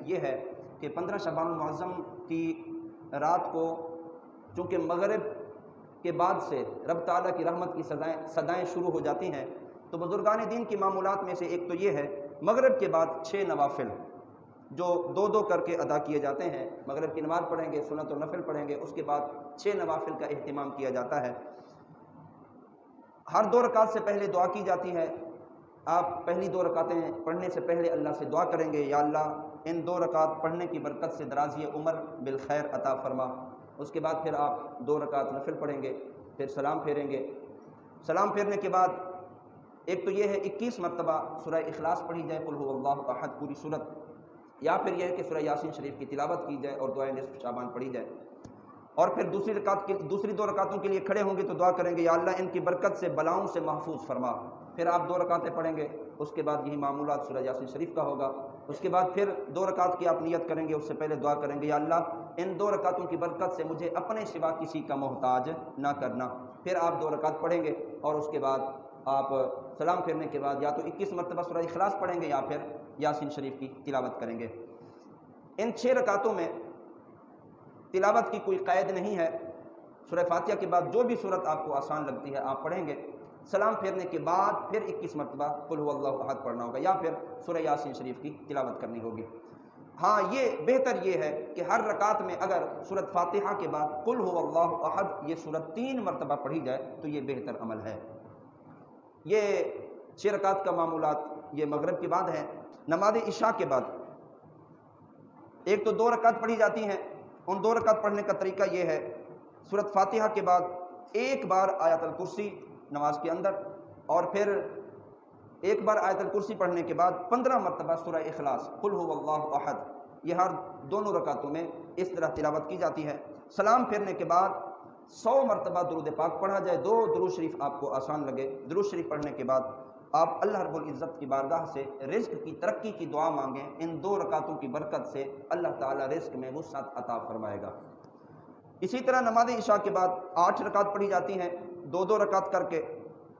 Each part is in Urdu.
یہ ہے کہ 15 شعبان المعظم کی رات کو چونکہ مغرب کے بعد سے رب تعالیٰ کی رحمت کی صدائیں شروع ہو جاتی ہیں، تو بزرگان دین کی معمولات میں سے ایک تو یہ ہے مغرب کے بعد 6 نوافل جو دو دو کر کے ادا کیے جاتے ہیں، مغرب کی نماز پڑھیں گے، سنت و نفل پڑھیں گے، اس کے بعد 6 نوافل کا اہتمام کیا جاتا ہے۔ ہر 2 رکعت سے پہلے دعا کی جاتی ہے۔ آپ پہلی 2 رکعتیں پڑھنے سے پہلے اللہ سے دعا کریں گے، یا اللہ ان 2 رکعت پڑھنے کی برکت سے درازی عمر بالخیر عطا فرما۔ اس کے بعد پھر آپ 2 رکعت نفل پڑھیں گے، پھر سلام پھیریں گے۔ سلام پھیرنے کے بعد ایک تو یہ ہے 21 مرتبہ سورہ اخلاص پڑھی جائے، قل هو اللہ احد پوری صورت، یا پھر یہ ہے کہ سورہ یاسین شریف کی تلاوت کی جائے اور دعائے نصف شعبان پڑھی جائے۔ اور پھر دوسری 2 رکعتوں کے لیے کھڑے ہوں گے تو دعا کریں گے، یا اللہ ان کی برکت سے بلاؤں سے محفوظ فرما۔ پھر آپ 2 رکعتیں پڑھیں گے، اس کے بعد یہی معمولات سورہ یاسین شریف کا ہوگا۔ اس کے بعد پھر 2 رکعت کی آپ نیت کریں گے، اس سے پہلے دعا کریں گے، یا اللہ ان 2 رکعتوں کی برکت سے مجھے اپنے سوا کسی کا محتاج نہ کرنا۔ پھر آپ 2 رکعت پڑھیں گے اور اس کے بعد آپ سلام پھیرنے کے بعد یا تو 21 مرتبہ سورہ اخلاص پڑھیں گے یا پھر یاسین شریف کی تلاوت کریں گے۔ ان 6 رکعتوں میں تلاوت کی کوئی قید نہیں ہے۔ سورہ فاتحہ کے بعد جو بھی صورت آپ کو آسان لگتی ہے آپ پڑھیں گے۔ سلام پھیرنے کے بعد پھر 21 مرتبہ قل هو اللہ احد پڑھنا ہوگا یا پھر سورہ یاسین شریف کی تلاوت کرنی ہوگی۔ ہاں، یہ بہتر یہ ہے کہ ہر رکعت میں اگر سورۃ فاتحہ کے بعد قل هو اللہ احد یہ سورت 3 مرتبہ پڑھی جائے تو یہ بہتر عمل ہے۔ یہ 6 رکعت کا معمولات یہ مغرب کے بعد ہے۔ نماز عشاء کے بعد ایک تو 2 رکعت پڑھی جاتی ہیں، ان 2 رکعت پڑھنے کا طریقہ یہ ہے، سورۃ فاتحہ کے بعد ایک بار آیت الکرسی نماز کے اندر، اور پھر ایک بار آیت الکرسی پڑھنے کے بعد 15 مرتبہ سورہ اخلاص قل هو اللہ احد، یہ ہر دونوں رکعتوں میں اس طرح تلاوت کی جاتی ہے۔ سلام پھیرنے کے بعد 100 مرتبہ درود پاک پڑھا جائے، 2 درود شریف آپ کو آسان لگے۔ درود شریف پڑھنے کے بعد آپ اللہ رب العزت کی بارگاہ سے رزق کی ترقی کی دعا مانگیں، ان 2 رکعتوں کی برکت سے اللہ تعالیٰ رزق میں وسعت عطا فرمائے گا۔ اسی طرح نماز عشاء کے بعد 8 رکعت پڑھی جاتی ہیں، 2 رکعت کر کے۔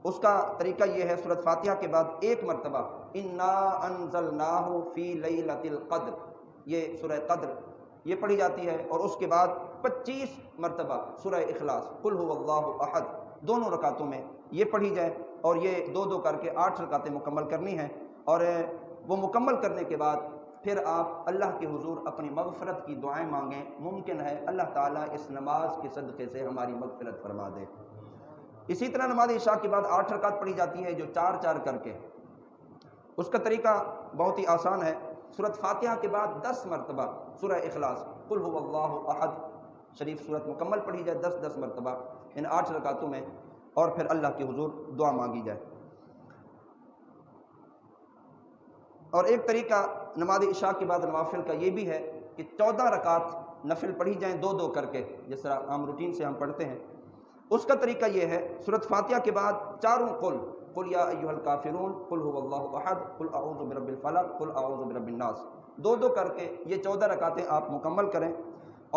اس کا طریقہ یہ ہے، سورۃ فاتحہ کے بعد 1 مرتبہ انا انزلناہ فی لیلۃ القدر، یہ سورہ قدر یہ پڑھی جاتی ہے، اور اس کے بعد 25 مرتبہ سورہ اخلاص قل هو اللہ احد دونوں رکعتوں میں یہ پڑھی جائے، اور یہ 2 کر کے 8 رکعتیں مکمل کرنی ہیں۔ اور وہ مکمل کرنے کے بعد پھر آپ اللہ کے حضور اپنی مغفرت کی دعائیں مانگیں، ممکن ہے اللہ تعالیٰ اس نماز کے صدقے سے ہماری مغفرت فرما دے۔ اسی طرح نماز عشاء کے بعد 8 رکعت پڑھی جاتی ہے جو 4 کر کے، اس کا طریقہ بہت ہی آسان ہے۔ سورۃ فاتحہ کے بعد 10 مرتبہ سورہ اخلاص قل هو اللہ احد شریف صورت مکمل پڑھی جائے 10 مرتبہ ان 8 رکعتوں میں، اور پھر اللہ کے حضور دعا مانگی جائے۔ اور ایک طریقہ نماز عشاء کے بعد نوافل کا یہ بھی ہے کہ 14 رکعت نفل پڑھی جائیں 2 کر کے، جس طرح عام روٹین سے ہم پڑھتے ہیں۔ اس کا طریقہ یہ ہے، سورۃ فاتحہ کے بعد 4 قل یا ایھا الکافرون قل هو اللہ احد قل اعوذ برب الفلق قل اعوذ برب الناس 2 کر کے یہ 14 رکعتیں آپ مکمل کریں،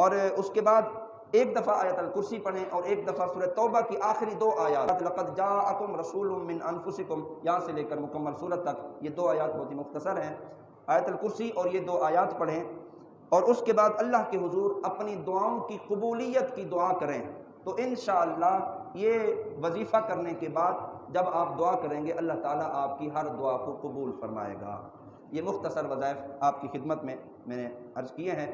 اور اس کے بعد ایک دفعہ آیت الکرسی پڑھیں اور ایک دفعہ سورہ توبہ کی آخری 2 آیات لقد جاءکم رسول من انفسکم یہاں سے لے کر مکمل سورت تک، یہ 2 آیات بہت ہی مختصر ہیں، آیت الکرسی اور یہ 2 آیات پڑھیں، اور اس کے بعد اللہ کے حضور اپنی دعاؤں کی قبولیت کی دعا کریں۔ تو انشاءاللہ یہ وظیفہ کرنے کے بعد جب آپ دعا کریں گے اللہ تعالیٰ آپ کی ہر دعا کو قبول فرمائے گا۔ یہ مختصر وظائف آپ کی خدمت میں نے عرض کیے ہیں۔